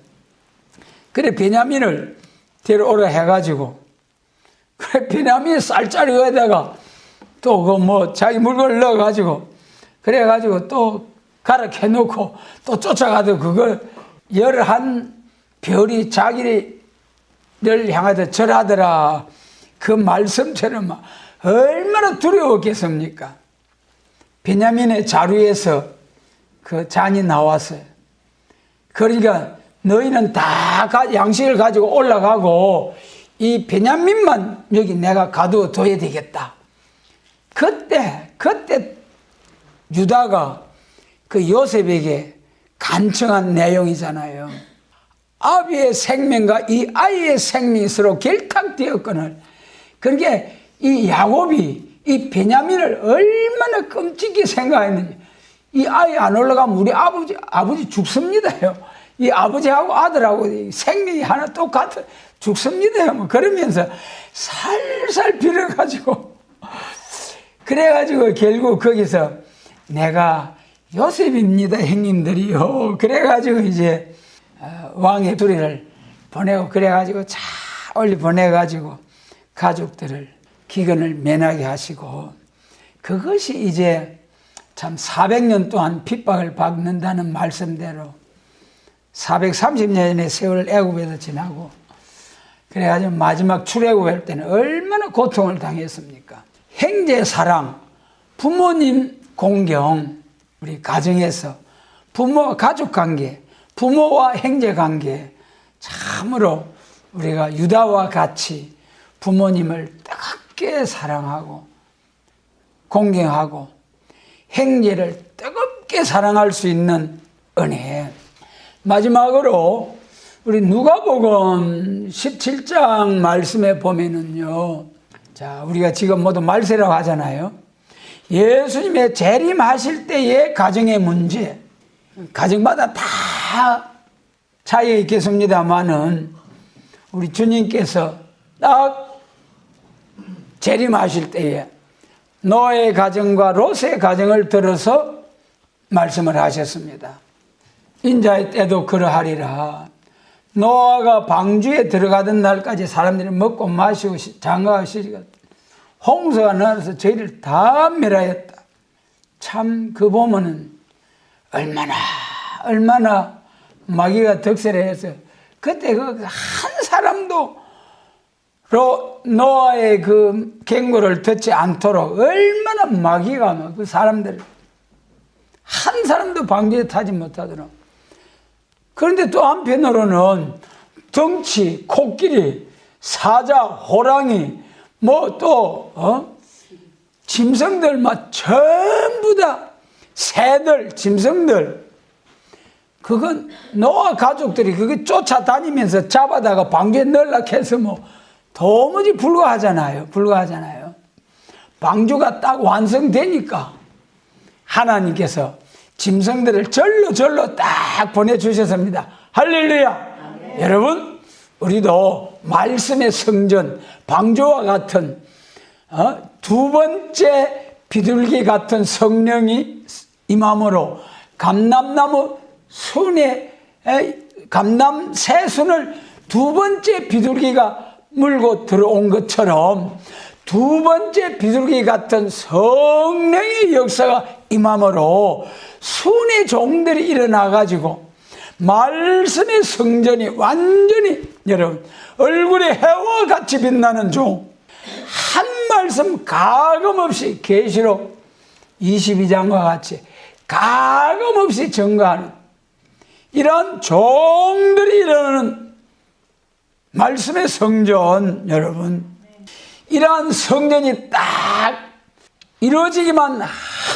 그래 베냐민을 데려오라 해가지고 그래 베냐민 쌀자리에다가 또 그 뭐 자기 물건을 넣어가지고 그래가지고 또 가락해놓고 또 쫓아가도 그걸 열한 별이 자기를 향하여 절하더라. 그 말씀처럼 얼마나 두려웠겠습니까? 베냐민의 자루에서 그 잔이 나왔어요. 그러니까 너희는 다 양식을 가지고 올라가고 이 베냐민만 여기 내가 가둬둬야 되겠다. 그때 유다가 그 요셉에게 간청한 내용이잖아요. 아비의 생명과 이 아이의 생명이 서로 결탁되었거늘. 그러니까 이 야곱이 이 베냐민을 얼마나 끔찍히 생각했는지. 이 아이 안 올라가면 우리 아버지 죽습니다요. 이 아버지하고 아들하고 생명이 하나 똑같아 죽습니다요. 뭐 그러면서 살살 빌어가지고 그래가지고 결국 거기서 내가 요셉입니다 형님들이요. 그래가지고 이제 왕의 둘이를 보내고 그래가지고 잘 올리 보내가지고 가족들을 기근을 면하게 하시고 그것이 이제 참 400년 동안 핍박을 받는다는 말씀대로 430년의 세월 애굽에서 지나고 그래가지고 마지막 출애굽할 때는 얼마나 고통을 당했습니까? 형제 사랑, 부모님 공경, 우리 가정에서 부모 가족 관계, 부모와 형제 관계 참으로 우리가 유다와 같이 부모님을 뜨겁게 사랑하고 공경하고 형제를 뜨겁게 사랑할 수 있는 은혜. 마지막으로 우리 누가복음 17장 말씀에 보면은요. 자, 우리가 지금 모두 말세라고 하잖아요. 예수님의 재림하실 때의 가정의 문제, 가정마다 다 차이가 있겠습니다만은 우리 주님께서 딱 재림하실 때에 노아의 가정과 롯의 가정을 들어서 말씀을 하셨습니다. 인자의 때도 그러하리라. 노아가 방주에 들어가던 날까지 사람들이 먹고 마시고 장가가 시리가 홍수가 나서 저희를 다 멸하였다. 참 그 보면은 얼마나 마귀가 득세해서 그때 그 한 사람도 노아의 그 경고를 듣지 않도록 얼마나 마귀가 그 사람들 한 사람도 방주에 타지 못하더라. 그런데 또 한편으로는 덩치, 코끼리, 사자, 호랑이, 뭐 또 짐승들 막 전부 다 새들, 짐승들 그건 노아 가족들이 그게 쫓아다니면서 잡아다가 방주에 넣으려고 해서 뭐 도무지 불가하잖아요. 방주가 딱 완성되니까 하나님께서 짐승들을 절로 딱 보내주셨습니다. 할렐루야. 네. 여러분 우리도 말씀의 성전 방주와 같은 두 번째 비둘기 같은 성령이 임함으로 감람나무 순에 감람 새순을 두 번째 비둘기가 물고 들어온 것처럼 두 번째 비둘기 같은 성령의 역사가 임함으로 순의 종들이 일어나가지고 말씀의 성전이 완전히 여러분 얼굴에 해와 같이 빛나는 종 한 말씀 가감없이 계시록 22장과 같이 가감없이 증거하는 이런 종들이 일어나는 말씀의 성전 여러분 이러한 성전이 딱 이루어지기만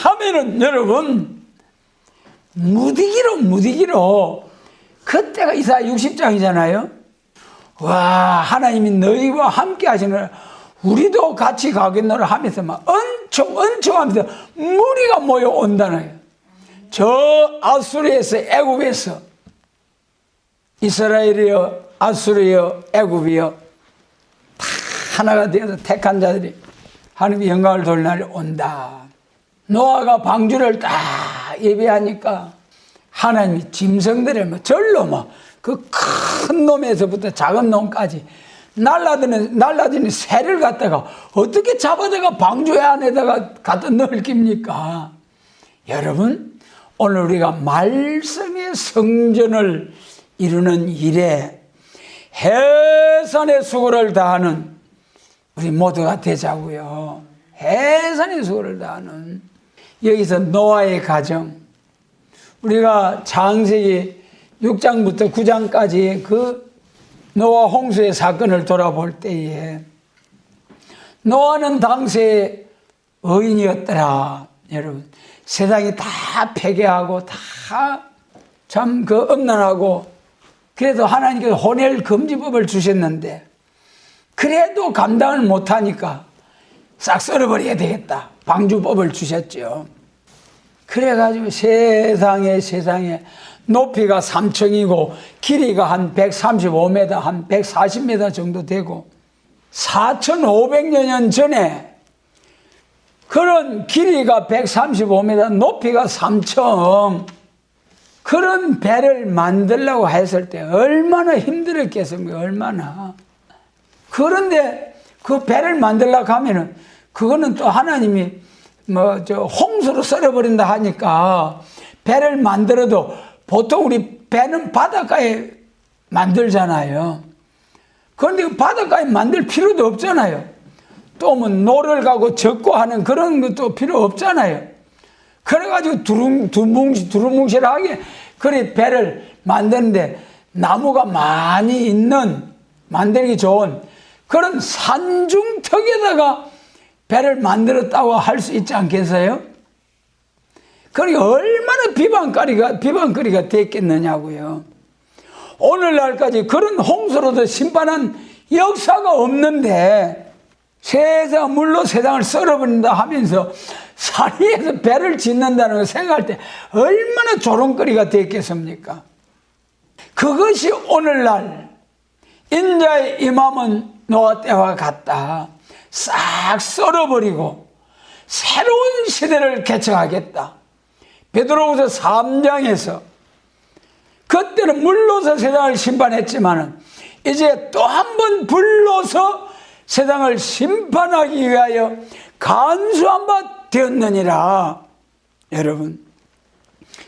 하면은 여러분 무디기로 그때가 이사야 60장이잖아요. 와 하나님이 너희와 함께 하시는 우리도 같이 가겠노라 하면서 막 엄청 하면서 무리가 모여온다는 거예요. 저 아수르에서 애굽에서 이스라엘이여, 아수르여, 애굽이여 다 하나가 되어서 택한 자들이 하나님의 영광을 돌 날이 온다. 노아가 방주를 딱 예배하니까 하나님이 짐승들을 절로 그 큰 놈에서부터 작은 놈까지 날라드는 새를 갖다가 어떻게 잡아다가 방주 안에다가 갖다 넣을 깁니까? 여러분, 오늘 우리가 말씀의 성전을 이루는 일에 해산의 수고를 다하는 우리 모두가 되자고요. 해산의 수고를 다하는. 여기서 노아의 가정, 우리가 창세기 6장부터 9장까지 그 노아 홍수의 사건을 돌아볼 때에 노아는 당시에 의인이었더라. 여러분, 세상이 다 폐괴하고 다 참 엄난하고, 그래도 하나님께서 혼혈 금지법을 주셨는데 그래도 감당을 못하니까 싹 썰어버려야 되겠다. 방주법을 주셨죠. 그래가지고 세상에 높이가 3층이고 길이가 한 135m, 한 140m 정도 되고 4,500여 년 전에 그런 길이가 135m, 높이가 3층 그런 배를 만들려고 했을 때 얼마나 힘들었겠습니까? 얼마나. 그런데 그 배를 만들려고 하면은 그거는 또 하나님이 홍수로 썰어버린다 하니까 배를 만들어도 보통 우리 배는 바닷가에 만들잖아요. 그런데 그 바닷가에 만들 필요도 없잖아요. 또 노를 가고 젓고 하는 그런 것도 필요 없잖아요. 그래가지고 두루뭉실하게 그리 배를 만드는데 나무가 많이 있는, 만들기 좋은 그런 산중턱에다가 배를 만들었다고 할 수 있지 않겠어요? 그러니까 얼마나 비방거리가 됐겠느냐고요. 오늘날까지 그런 홍수로도 심판한 역사가 없는데 물로 세상을 썰어버린다 하면서 산 위에서 배를 짓는다는 걸 생각할 때 얼마나 조롱거리가 됐겠습니까? 그것이 오늘날 인자의 임함은 노아 때와 같다. 싹 썰어버리고 새로운 시대를 개척하겠다. 베드로후서 3장에서 그때는 물로서 세상을 심판했지만 이제 또 한 번 불로서 세상을 심판하기 위하여 간수한 바 되었느니라. 여러분,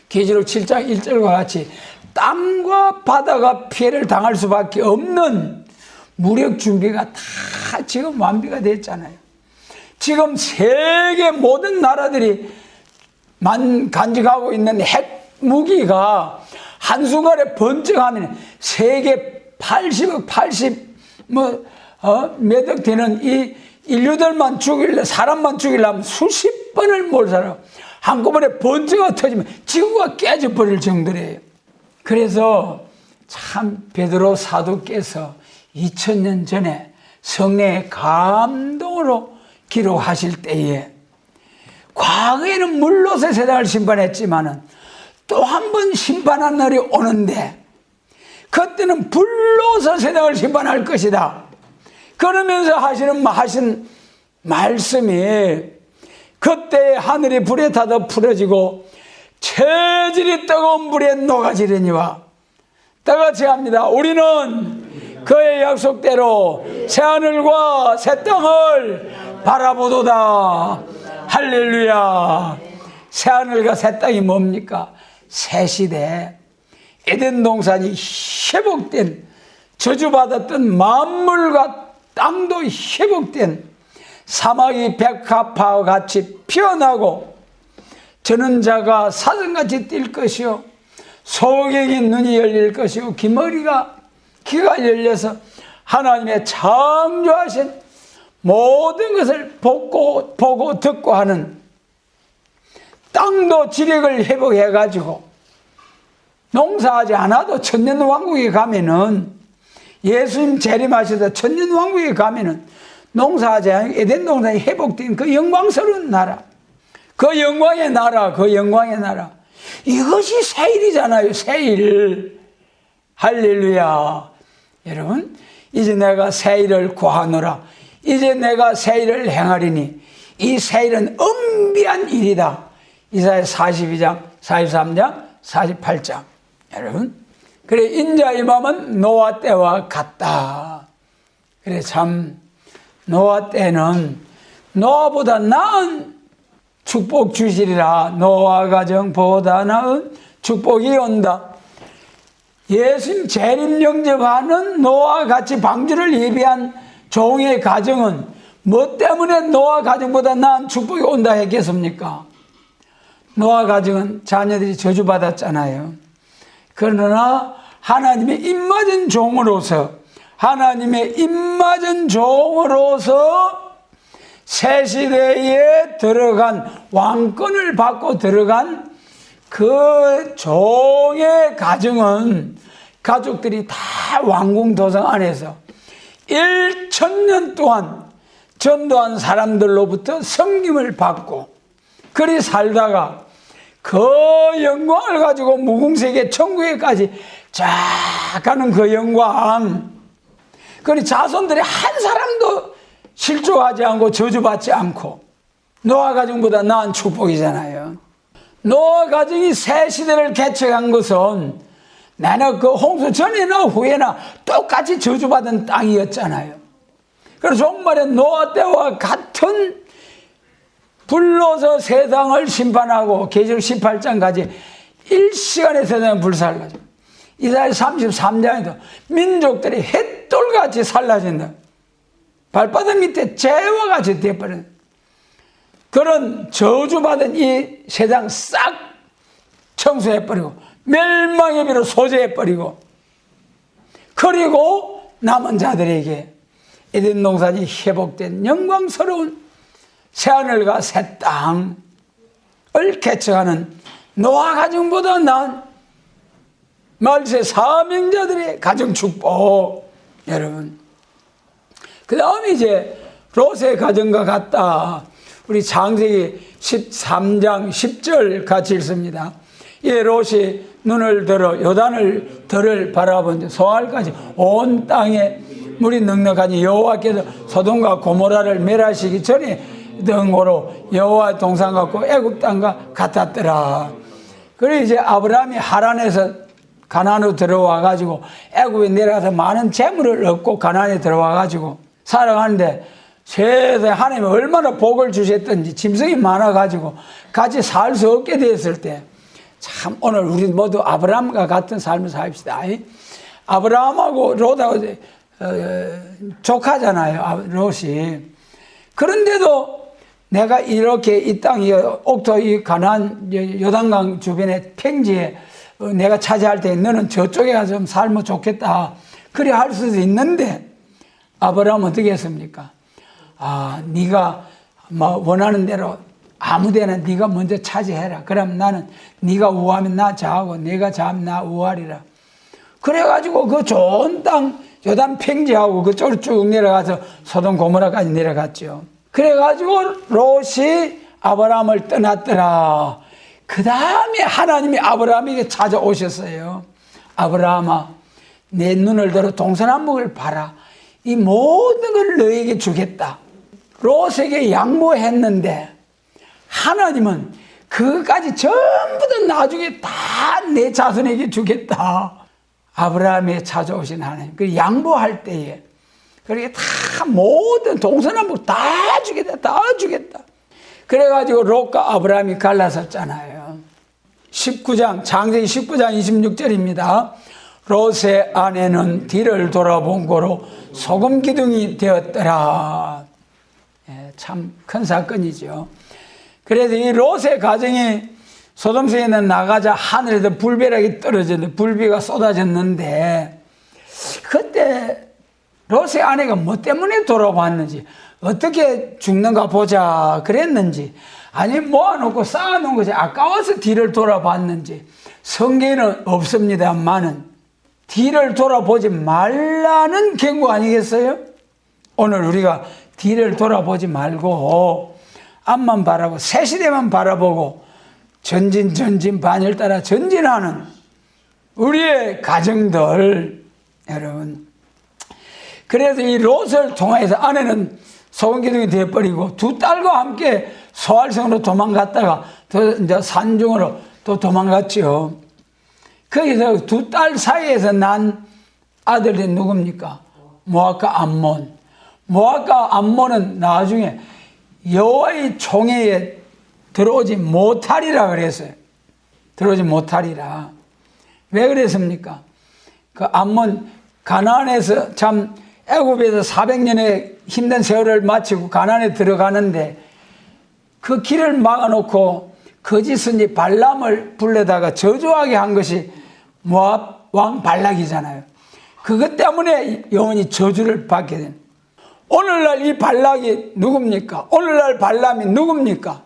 계시록 7장 1절과 같이 땅과 바다가 피해를 당할 수밖에 없는 무력 준비가 다 지금 완비가 됐잖아요. 지금 세계 모든 나라들이 간직하고 있는 핵 무기가 한순간에 번쩍하면 세계 80억, 몇억 되는 이 인류들만 사람만 죽이려면 수십 번을 못 살아. 한꺼번에 번쩍가 터지면 지구가 깨져버릴 정도래요. 그래서 참 베드로 사도께서 2000년 전에 성령의 감동으로 기록하실 때에 과거에는 물로서 세상을 심판했지만은 또 한 번 심판한 날이 오는데 그때는 불로서 세상을 심판할 것이다. 그러면서 하신 말씀이 그때 하늘이 불에 타도 풀어지고 체질이 뜨거운 불에 녹아지려니와 다같이 합니다. 우리는 그의 약속대로 새하늘과 새 땅을 바라보도다. 할렐루야. 새하늘과 새 땅이 뭡니까? 새 시대 에덴 동산이 회복된, 저주받았던 만물과 땅도 회복된, 사막이 백합화와 같이 피어나고 저는 자가 사슴같이 뛸 것이요 소경이 눈이 열릴 것이요 귀가 열려서 하나님의 창조하신 모든 것을 보고 듣고 하는, 땅도 지력을 회복해가지고 농사하지 않아도 천년왕국에 가면은, 예수님 재림하셔서 천년왕국에 가면은 농사하지 않고 에덴 동산이 회복된 그 영광스러운 나라, 그 영광의 나라, 이것이 세일이잖아요. 세일. 할렐루야. 여러분, 이제 내가 새 일을 구하노라. 이제 내가 새 일을 행하리니 이 새 일은 엄비한 일이다. 이사야 42장, 43장, 48장. 여러분, 그래 인자의 마음은 노아 때와 같다. 그래 참 노아 때는 노아보다 나은 축복 주시리라. 노아 가정보다 나은 축복이 온다. 예수님 재림 영접하는 노아 같이 방주를 예비한 종의 가정은 뭐 때문에 노아 가정보다 나은 축복이 온다 했겠습니까? 노아 가정은 자녀들이 저주받았잖아요. 그러나 하나님의 입맞은 종으로서 새 시대에 들어간 왕권을 받고 들어간 그 종의 가정은 가족들이 다 왕궁 도성 안에서 1000년 동안 전도한 사람들로부터 섬김을 받고 그리 살다가 그 영광을 가지고 무궁세계 천국에까지 쫙 가는 그 영광, 그리 자손들이 한 사람도 실족하지 않고 저주받지 않고 노아 가정보다 나은 축복이잖아요. 노아 가정이 새 시대를 개척한 것은 나는 그 홍수 전이나 후에나 똑같이 저주받은 땅이었잖아요. 그래서 정말에 노아 때와 같은 불로서 세상을 심판하고 계시록 18장까지 1시간에 세상을 불살라져. 이사야 33장에도 민족들이 햇돌같이 살라진다. 발바닥 밑에 재와 같이 되어버린 그런 저주받은 이 세상 싹 청소해버리고 멸망의 비로 소재해버리고 그리고 남은 자들에게 에덴 동산이 회복된 영광스러운 새하늘과 새 땅을 개척하는 노아 가정보다 나은 말세 사명자들의 가정 축복. 여러분, 그 다음에 이제 롯의 가정과 같다. 우리 창세기 13장 10절 같이 읽습니다. 예, 롯이 눈을 들어 요단을 들을 바라본 소알까지 온 땅에 물이 넉넉하니 여호와께서 소돔과 고모라를 멸하시기 전에 등으로 여호와의 동산 같고 애굽 땅과 같았더라. 그리고 이제 아브라함이 하란에서 가나안으로 들어와 가지고 애굽에 내려가서 많은 재물을 얻고 가나안에 들어와 가지고 살아가는데 세상에 하나님이 얼마나 복을 주셨던지 짐승이 많아 가지고 같이 살 수 없게 되었을 때 참 오늘 우리 모두 아브라함과 같은 삶을 삽시다. 아브라함하고 롯하고 조카잖아요, 롯이. 그런데도 내가 이렇게 이 땅, 옥토, 이 가나안, 요단강 주변의 평지에 내가 차지할 때 너는 저쪽에 가서 좀 살면 좋겠다. 그래 할 수도 있는데 아브라함은 어떻게 했습니까? 네가 뭐 원하는 대로 아무데나 네가 먼저 차지해라. 그럼 나는 네가 우하면 나 좌하고 네가 좌하면 나 우하리라. 그래가지고 그 좋은 땅 요단 평지하고 그쪽으로 쭉 내려가서 소돔 고모라까지 내려갔죠. 그래가지고 롯이 아브라함을 떠났더라. 그 다음에 하나님이 아브라함에게 찾아오셨어요. 아브라함아, 내 눈을 들어 동서남북을 봐라. 이 모든 걸 너에게 주겠다. 롯에게 양보했는데 하나님은 그것까지 전부 다 나중에 다 내 자손에게 주겠다. 아브라함에 찾아오신 하나님. 그 양보할 때에 그렇게 다 모든 동서남북 다 주겠다. 다 주겠다. 그래가지고 롯과 아브라함이 갈라섰잖아요. 19장, 창세기 19장 26절입니다. 롯의 아내는 뒤를 돌아본 거로 소금 기둥이 되었더라. 참 큰 사건이죠. 그래서 이 롯의 가정이 소돔성에는 나가자 하늘에서 불벼락이 떨어졌는데 불비가 쏟아졌는데 그때 롯의 아내가 뭐 때문에 돌아봤는지 어떻게 죽는가 보자 그랬는지 아니 모아놓고 쌓아놓은 것이 아까워서 뒤를 돌아봤는지 성경에는 없습니다만은 뒤를 돌아보지 말라는 경고 아니겠어요? 오늘 우리가 뒤를 돌아보지 말고 앞만 바라보고 새 시대만 바라보고 전진 반열 따라 전진하는 우리의 가정들, 여러분. 그래서 이 롯을 통해서 아내는 소금기둥이 되어버리고 두 딸과 함께 소알성으로 도망갔다가 또 이제 산중으로 또 도망갔죠. 거기서 두 딸 사이에서 난 아들이 누굽니까? 모압과 암몬. 모압과 암몬은 나중에 여호와의 총회에 들어오지 못하리라 그랬어요. 들어오지 못하리라. 왜 그랬습니까? 그 암몬 가나안에서 참 애굽에서 400년의 힘든 세월을 마치고 가나안에 들어가는데 그 길을 막아놓고 거짓 선지 발람을 불러다가 저주하게 한 것이 모압 왕 발락이잖아요. 그것 때문에 영원히 저주를 받게 된. 오늘날 이 발락이 누굽니까? 오늘날 발람이 누굽니까?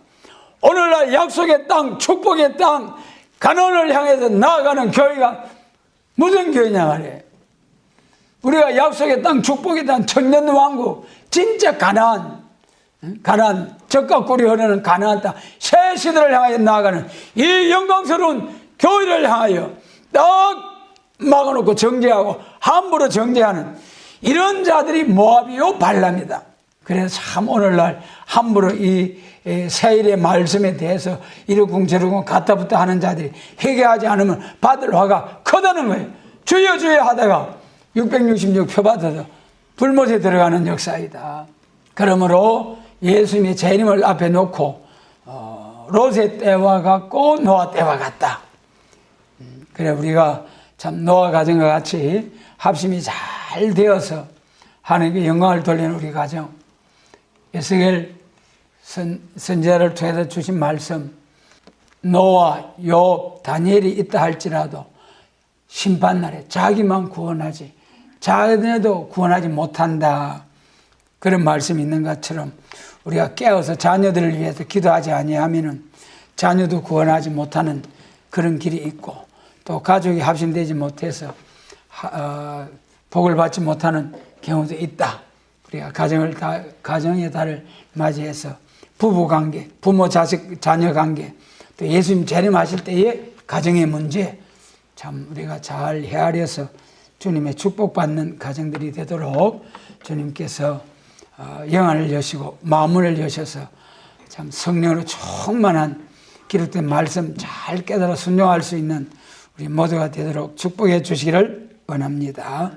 오늘날 약속의 땅, 축복의 땅, 가나안을 향해서 나아가는 교회가 무슨 교회냐 말이에요. 우리가 약속의 땅, 축복의 땅, 천년왕국, 진짜 가나안, 젖과 꿀이 흐르는 가나안 땅, 새 시대를 향하여 나아가는 이 영광스러운 교회를 향하여 딱 막아놓고 정죄하고 함부로 정죄하는 이런 자들이 모압이요 발람이다. 그래서 참 오늘날 함부로 이 세일의 말씀에 대해서 이러쿵 저러쿵 가타부타 하는 자들이 회개하지 않으면 받을 화가 크다는 거예요. 주여 주여 하다가 666표 받아서 불못에 들어가는 역사이다. 그러므로 예수님의 재림을 앞에 놓고 롯의 때와 같고 노아 때와 같다. 그래 우리가 참 노아 가정과 같이 합심이 잘 되어서 하나님께 영광을 돌리는 우리 가정, 에스겔 선지자를 통해서 주신 말씀, 노아, 욥, 다니엘이 있다 할지라도 심판날에 자기만 구원하지 자녀도 구원하지 못한다. 그런 말씀이 있는 것처럼 우리가 깨어서 자녀들을 위해서 기도하지 아니하면은 자녀도 구원하지 못하는 그런 길이 있고, 또 가족이 합심되지 못해서 복을 받지 못하는 경우도 있다. 우리가 가정의 달을 맞이해서 부부관계, 부모 자식 자녀 관계, 또 예수님 재림하실 때의 가정의 문제 참 우리가 잘 헤아려서 주님의 축복받는 가정들이 되도록 주님께서 영안을 여시고 마음을 여셔서 참 성령으로 충만한 기록된 말씀 잘 깨달아 순종할 수 있는 우리 모두가 되도록 축복해 주시기를 원합니다.